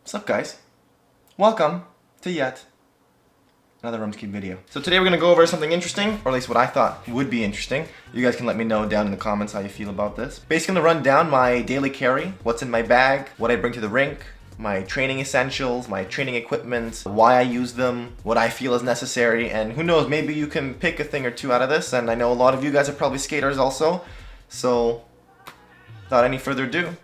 What's up, guys? Welcome to yet another Romsky video. So today we're gonna go over something interesting, or at least what I thought would be interesting. You guys can let me know down in the comments how you feel about this. Basically gonna run down my daily carry, what's in my bag, what I bring to the rink, my training essentials, my training equipment, why I use them, what I feel is necessary, and who knows, maybe you can pick a thing or two out of this, and I know a lot of you guys are probably skaters also, so without any further ado,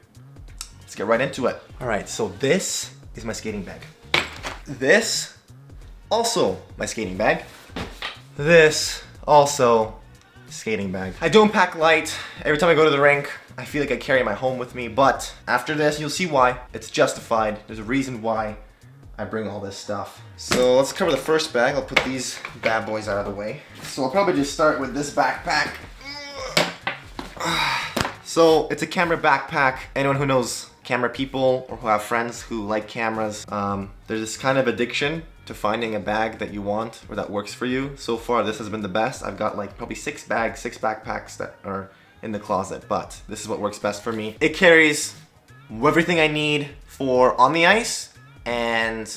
let's get right into it. Alright, so this is my skating bag. This, also my skating bag. This, also skating bag. I don't pack light. Every time I go to the rink, I feel like I carry my home with me, but after this, you'll see why. It's justified. There's a reason why I bring all this stuff. So let's cover the first bag. I'll put these bad boys out of the way. So I'll probably just start with this backpack. So it's a camera backpack. Anyone who knows camera people or who have friends who like cameras, there's this kind of addiction to finding a bag that you want or that works for you. So far, this has been the best. I've got like probably 6 backpacks that are in the closet, but this is what works best for me. It carries everything I need for on the ice and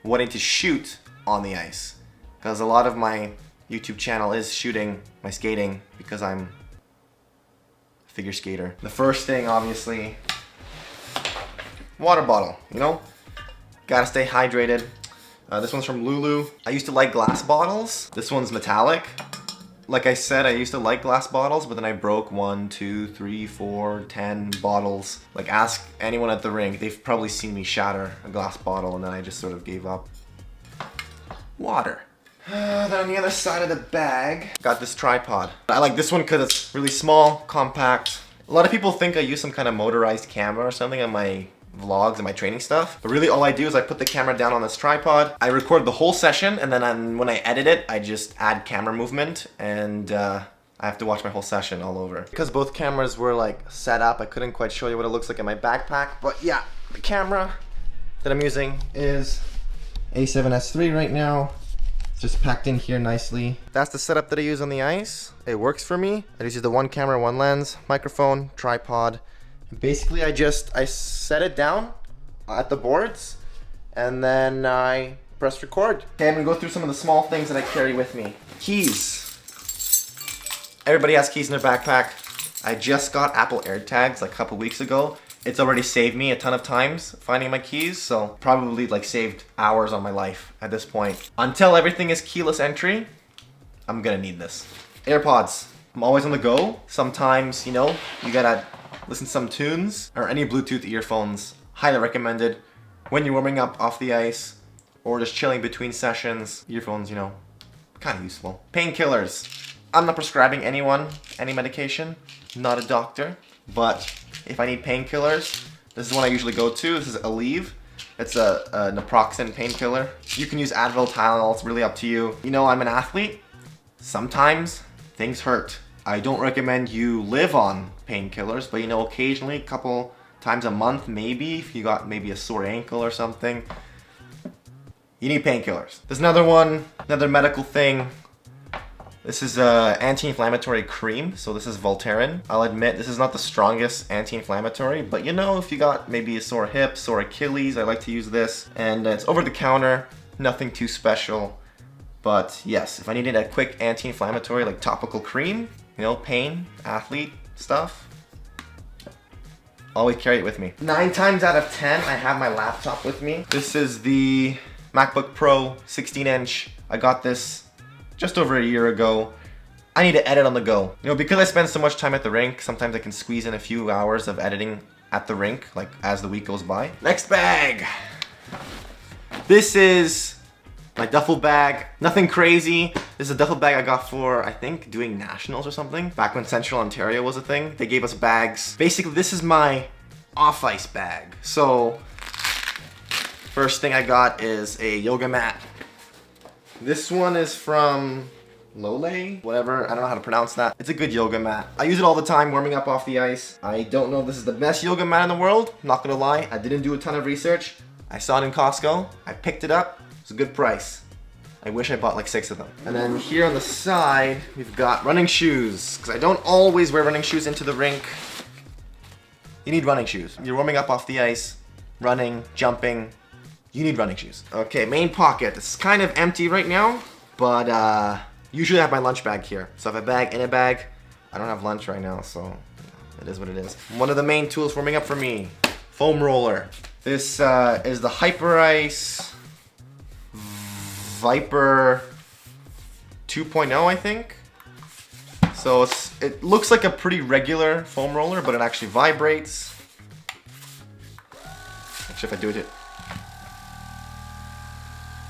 wanting to shoot on the ice, because a lot of my YouTube channel is shooting my skating because I'm a figure skater. The first thing, obviously, water bottle, you know? Gotta stay hydrated. This one's from Lulu. I used to like glass bottles. This one's metallic. Like I said, I used to like glass bottles, but then I broke 1, 2, 3, 4, 10 bottles. Like, ask anyone at the rink. They've probably seen me shatter a glass bottle, and then I just sort of gave up. Water. Then on the other side of the bag, got this tripod. I like this one because it's really small, compact. A lot of people think I use some kind of motorized camera or something on my vlogs and my training stuff, but really all I do is I put the camera down on this tripod, I record the whole session, and then when I edit it, I just add camera movement, and I have to watch my whole session all over. Because both cameras were like set up, I couldn't quite show you what it looks like in my backpack, but yeah, the camera that I'm using is A7S III right now. It's just packed in here nicely. That's the setup that I use on the ice. It works for me. I just use the one camera, one lens, microphone, tripod. Basically, I set it down at the boards, and then I press record. Okay, I'm gonna go through some of the small things that I carry with me. Keys. Everybody has keys in their backpack. I just got Apple AirTags like a couple weeks ago. It's already saved me a ton of times finding my keys, so probably like saved hours on my life at this point. Until everything is keyless entry, I'm gonna need this. AirPods. I'm always on the go. Sometimes, you know, you gotta listen to some tunes, or any Bluetooth earphones. Highly recommended when you're warming up off the ice or just chilling between sessions. Earphones, you know, kind of useful. Painkillers. I'm not prescribing anyone any medication, not a doctor, but if I need painkillers, this is one I usually go to. This is Aleve. It's a naproxen painkiller. You can use Advil, Tylenol, it's really up to you. You know, I'm an athlete. Sometimes things hurt. I don't recommend you live on painkillers, but you know, occasionally, a couple times a month, maybe, if you got maybe a sore ankle or something, you need painkillers. There's another one, another medical thing. This is a anti-inflammatory cream, so this is Voltaren. I'll admit, this is not the strongest anti-inflammatory, but you know, if you got maybe a sore hip, sore Achilles, I like to use this. And it's over the counter, nothing too special. But yes, if I needed a quick anti-inflammatory, like topical cream, you know, pain, athlete stuff, always carry it with me. 9 times out of 10, I have my laptop with me. This is the MacBook Pro 16-inch. I got this just over a year ago. I need to edit on the go. You know, because I spend so much time at the rink, sometimes I can squeeze in a few hours of editing at the rink, like as the week goes by. Next bag. This is my duffel bag. Nothing crazy. This is a duffel bag I got for, I think, doing nationals or something. Back when Central Ontario was a thing. They gave us bags. Basically, this is my off-ice bag. So, first thing I got is a yoga mat. This one is from Lole, whatever. I don't know how to pronounce that. It's a good yoga mat. I use it all the time warming up off the ice. I don't know if this is the best yoga mat in the world. I'm not gonna lie. I didn't do a ton of research. I saw it in Costco. I picked it up. It's a good price. I wish I bought like 6 of them. And then here on the side, we've got running shoes, because I don't always wear running shoes into the rink. You need running shoes. You're warming up off the ice. running, jumping, you need running shoes. Okay, main pocket. This is kind of empty right now, but usually I have my lunch bag here. So I have a bag in a bag. I don't have lunch right now, so it is what it is. One of the main tools warming up for me, foam roller. This is the Hyper Ice Viper 2.0, I think. So it looks like a pretty regular foam roller, but it actually vibrates. Actually, if I do it,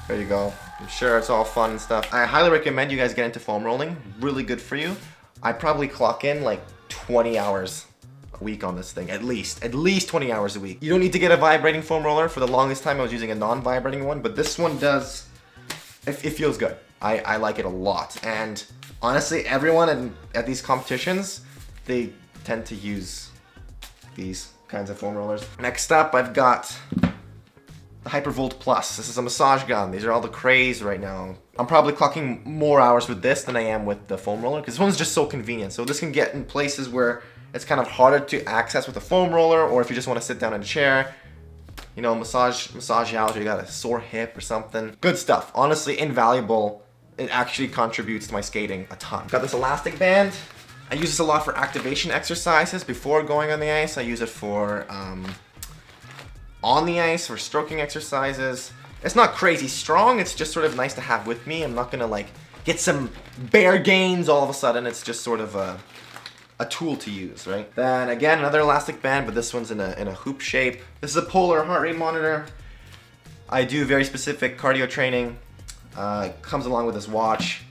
there you go. I'm sure it's all fun and stuff. I highly recommend you guys get into foam rolling. Really good for you. I probably clock in like 20 hours a week on this thing, at least 20 hours a week. You don't need to get a vibrating foam roller. For the longest time I was using a non-vibrating one, but this one does, it feels good. I like it a lot. And honestly, everyone at these competitions, they tend to use these kinds of foam rollers. Next up, I've got the Hypervolt Plus. This is a massage gun. These are all the craze right now. I'm probably clocking more hours with this than I am with the foam roller because this one's just so convenient. So this can get in places where it's kind of harder to access with a foam roller, or if you just want to sit down in a chair, you know, massage out, or you got a sore hip or something. Good stuff. Honestly, invaluable. It actually contributes to my skating a ton. Got this elastic band. I use this a lot for activation exercises before going on the ice. I use it for on the ice for stroking exercises. It's not crazy strong, it's just sort of nice to have with me. I'm not gonna like get some bear gains all of a sudden. It's just sort of a tool to use, right? Then again, another elastic band, but this one's in a hoop shape. This is a polar heart rate monitor. I do very specific cardio training. Comes along with this watch.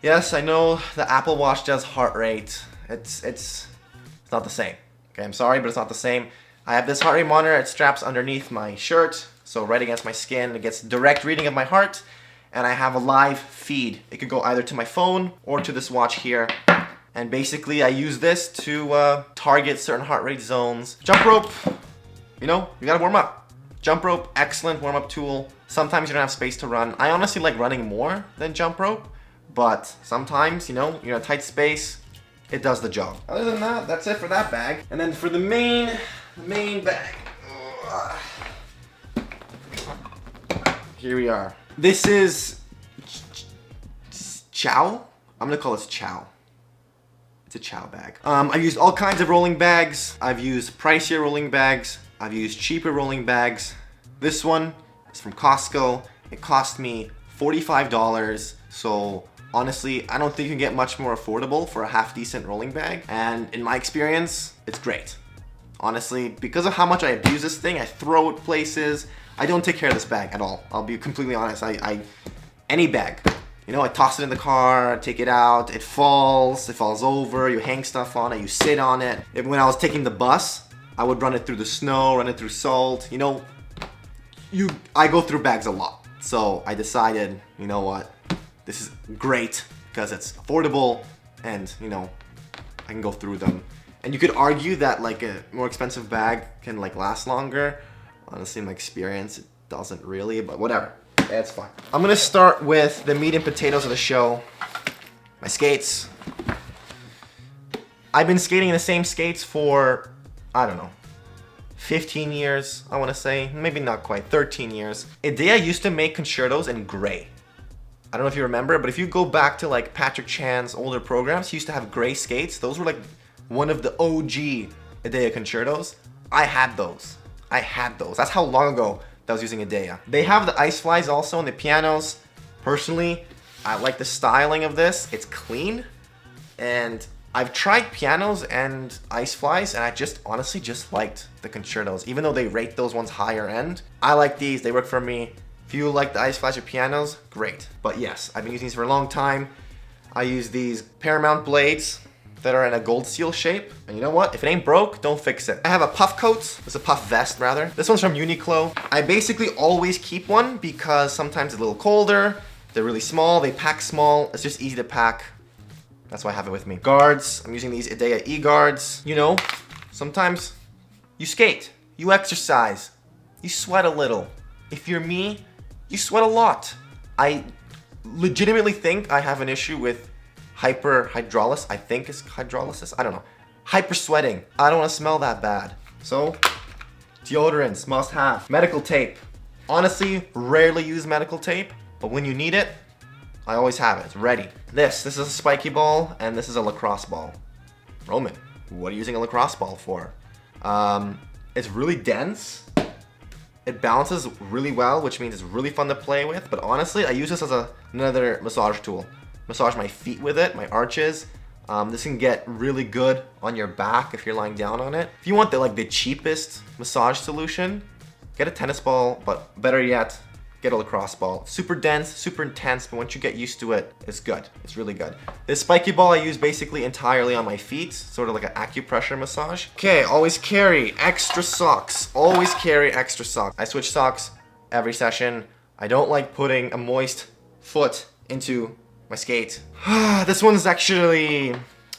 Yes, I know the Apple Watch does heart rate. It's not the same. Okay, I'm sorry, but it's not the same. I have this heart rate monitor. It straps underneath my shirt, so right against my skin. It gets direct reading of my heart, and I have a live feed. It could go either to my phone or to this watch here. And basically, I use this to target certain heart rate zones. Jump rope, you know, you gotta warm up. Jump rope, excellent warm-up tool. Sometimes you don't have space to run. I honestly like running more than jump rope, but sometimes, you know, you're in a tight space, it does the job. Other than that, that's it for that bag. And then for the main bag. Here we are. This is Chow. I'm gonna call this Chow. It's a Chow bag. I've used all kinds of rolling bags. I've used pricier rolling bags. I've used cheaper rolling bags. This one is from Costco. It cost me $45. So honestly, I don't think you can get much more affordable for a half decent rolling bag. And in my experience, it's great. Honestly, because of how much I abuse this thing, I throw it places. I don't take care of this bag at all. I'll be completely honest. Any bag, you know, I toss it in the car, take it out, it falls over, you hang stuff on it, you sit on it. When I was taking the bus, I would run it through the snow, run it through salt. You know, I go through bags a lot. So I decided, you know what, this is great because it's affordable and, you know, I can go through them. And you could argue that like a more expensive bag can like last longer. Honestly, in my experience, it doesn't really, but whatever. Yeah, it's fine. I'm gonna start with the meat and potatoes of the show. My skates. I've been skating in the same skates for, I don't know, 15 years, I wanna say. Maybe not quite, 13 years. Idea used to make concertos in gray. I don't know if you remember, but if you go back to like Patrick Chan's older programs, he used to have gray skates. Those were like one of the OG Idea concertos. I had those. That's how long ago that I was using Idea. They have the ice flies also in the pianos. Personally, I like the styling of this. It's clean. And I've tried pianos and ice flies, and I just honestly just liked the concertos. Even though they rate those ones higher end, I like these. They work for me. If you like the ice flies or pianos, great. But yes, I've been using these for a long time. I use these Paramount blades that are in a gold seal shape. And you know what? If it ain't broke, don't fix it. I have a puff coat. It's a puff vest, rather. This one's from Uniqlo. I basically always keep one because sometimes it's a little colder. They're really small. They pack small. It's just easy to pack. That's why I have it with me. Guards. I'm using these Idea E-guards. You know, sometimes you skate. You exercise. You sweat a little. If you're me, you sweat a lot. I legitimately think I have an issue with hyperhidrolysis. I think it's hydrolysis. I don't know. Hyper sweating. I don't want to smell that bad. So Deodorants, must have. Medical tape. Honestly, rarely use medical tape, but when you need it, I always have it. It's ready. This is a spiky ball, and this is a lacrosse ball. Roman, what are you using a lacrosse ball for? It's really dense. It bounces really well, which means it's really fun to play with. But honestly, I use this as another massage tool. Massage my feet with it, my arches. This can get really good on your back if you're lying down on it. If you want the cheapest massage solution, get a tennis ball, but better yet, get a lacrosse ball. Super dense, super intense, but once you get used to it, it's good. It's really good. This spiky ball I use basically entirely on my feet, sort of like an acupressure massage. Okay, always carry extra socks. Always carry extra socks. I switch socks every session. I don't like putting a moist foot into my skate. This one's actually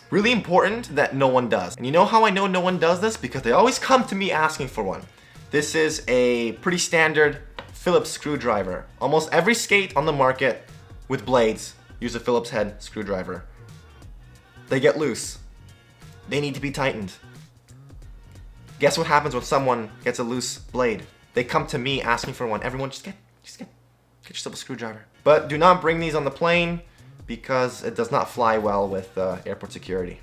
really important that no one does. And you know how I know no one does this? Because they always come to me asking for one. This is a pretty standard Phillips screwdriver. Almost every skate on the market with blades use a Phillips head screwdriver. They get loose. They need to be tightened. Guess what happens when someone gets a loose blade? They come to me asking for one. Everyone just get yourself a screwdriver. But do not bring these on the plane because it does not fly well with airport security.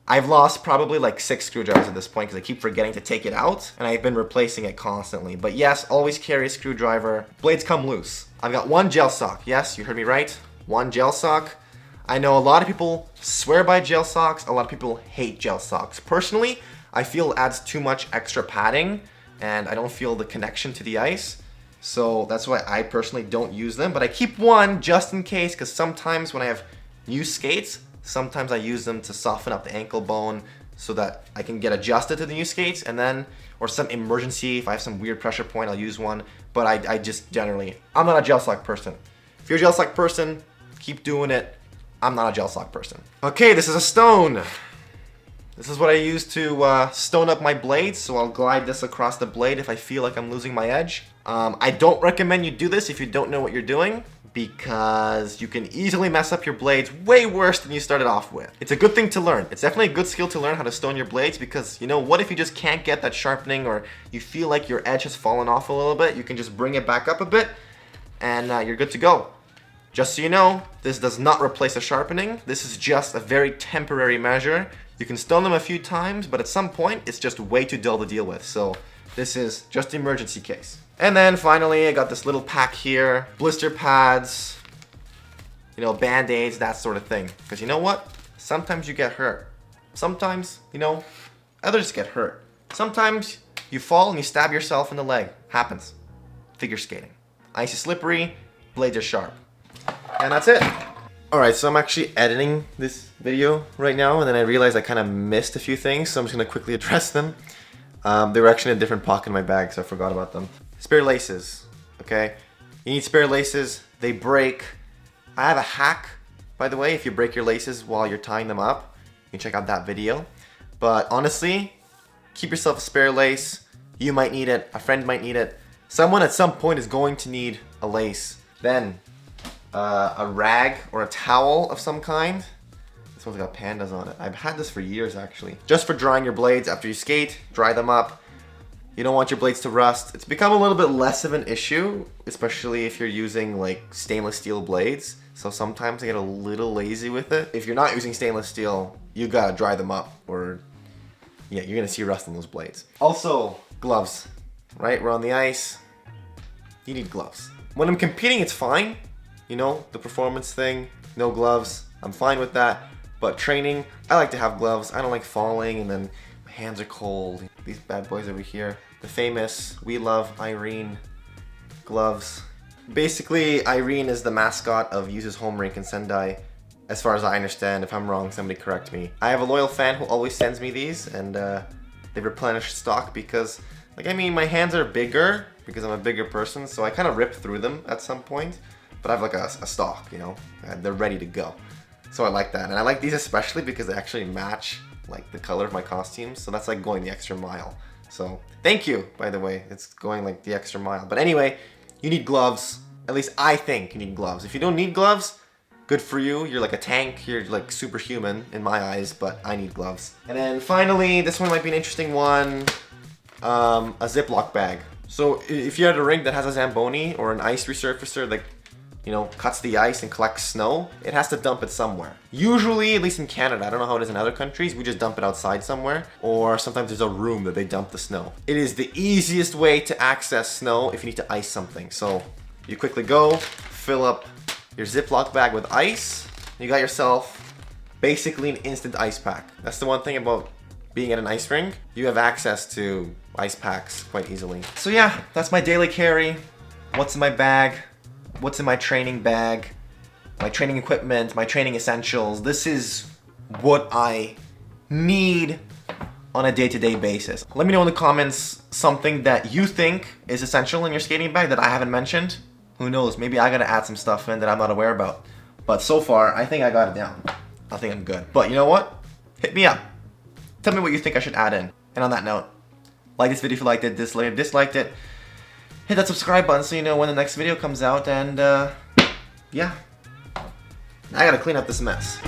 I've lost probably like 6 screwdrivers at this point because I keep forgetting to take it out, and I've been replacing it constantly. But yes, always carry a screwdriver. Blades come loose. I've got one gel sock. Yes, you heard me right. One gel sock. I know a lot of people swear by gel socks. A lot of people hate gel socks. Personally, I feel it adds too much extra padding, and I don't feel the connection to the ice. So that's why I personally don't use them. But I keep one just in case, because sometimes when I have new skates, sometimes I use them to soften up the ankle bone so that I can get adjusted to the new skates, and then, or some emergency, if I have some weird pressure point, I'll use one. But I just generally, I'm not a gel sock person. If you're a gel sock person, keep doing it. I'm not a gel sock person. Okay, this is a stone. This is what I use to stone up my blades, so I'll glide this across the blade if I feel like I'm losing my edge. I don't recommend you do this if you don't know what you're doing, because you can easily mess up your blades way worse than you started off with. It's a good thing to learn. It's definitely a good skill to learn how to stone your blades, because, you know, what if you just can't get that sharpening, or you feel like your edge has fallen off a little bit? You can just bring it back up a bit and you're good to go. Just so you know, this does not replace a sharpening. This is just a very temporary measure. You can stone them a few times, but at some point it's just way too dull to deal with. So this is just emergency case. And then finally, I got this little pack here, blister pads, you know, band-aids, that sort of thing. Because you know what? Sometimes you get hurt. Sometimes, you know, others get hurt. Sometimes you fall and you stab yourself in the leg. Happens. Figure skating. Ice is slippery, blades are sharp. And that's it. Alright, so I'm actually editing this video right now, and then I realized I kind of missed a few things, so I'm just going to quickly address them. They were actually in a different pocket in my bag, so I forgot about them. Spare laces, okay? You need spare laces. They break. I have a hack, by the way, if you break your laces while you're tying them up. You can check out that video. But honestly, keep yourself a spare lace. You might need it. A friend might need it. Someone at some point is going to need a lace. Then, a rag or a towel of some kind. This one's got pandas on it. I've had this for years, actually. Just for drying your blades after you skate. Dry them up. You don't want your blades to rust. It's become a little bit less of an issue, especially if you're using like stainless steel blades. So sometimes I get a little lazy with it. If you're not using stainless steel, you gotta dry them up, or yeah, you're gonna see rust on those blades. Also, gloves, right? We're on the ice. You need gloves. When I'm competing, it's fine. You know, the performance thing, no gloves. I'm fine with that. But training, I like to have gloves. I don't like falling and then my hands are cold. These bad boys over here. The famous We Love Irene gloves. Basically, Irene is the mascot of Yuzu's home rink in Sendai. As far as I understand. If I'm wrong, somebody correct me. I have a loyal fan who always sends me these, and they replenish stock because, like, I mean, my hands are bigger because I'm a bigger person, so I kind of rip through them at some point. But I have like a stock, you know, and they're ready to go. So I like that, and I like these especially because they actually match like the color of my costumes, so that's like going the extra mile. So thank you, by the way, it's going like the extra mile. But anyway, you need gloves. At least I think you need gloves. If you don't need gloves, good for you. You're like a tank. You're like superhuman in my eyes, but I need gloves. And then finally, this one might be an interesting one. a Ziploc bag. So if you had a rig that has a Zamboni or an ice resurfacer that, you know, cuts the ice and collects snow, it has to dump it somewhere. Usually, at least in Canada, I don't know how it is in other countries, we just dump it outside somewhere, or sometimes there's a room that they dump the snow. It is the easiest way to access snow if you need to ice something. So you quickly go, fill up your Ziploc bag with ice, you got yourself basically an instant ice pack. That's the one thing about being at an ice rink, you have access to ice packs quite easily. So yeah, that's my daily carry. What's in my bag? What's in my training bag? My training equipment, my training essentials. This is what I need on a day-to-day basis. Let me know in the comments something that you think is essential in your skating bag that I haven't mentioned. Who knows, maybe I gotta add some stuff in that I'm not aware about. But so far, I think I got it down. I think I'm good. But you know what? Hit me up. Tell me what you think I should add in. And on that note, like this video if you liked it, disliked it. Hit that subscribe button so you know when the next video comes out, and yeah. I gotta clean up this mess.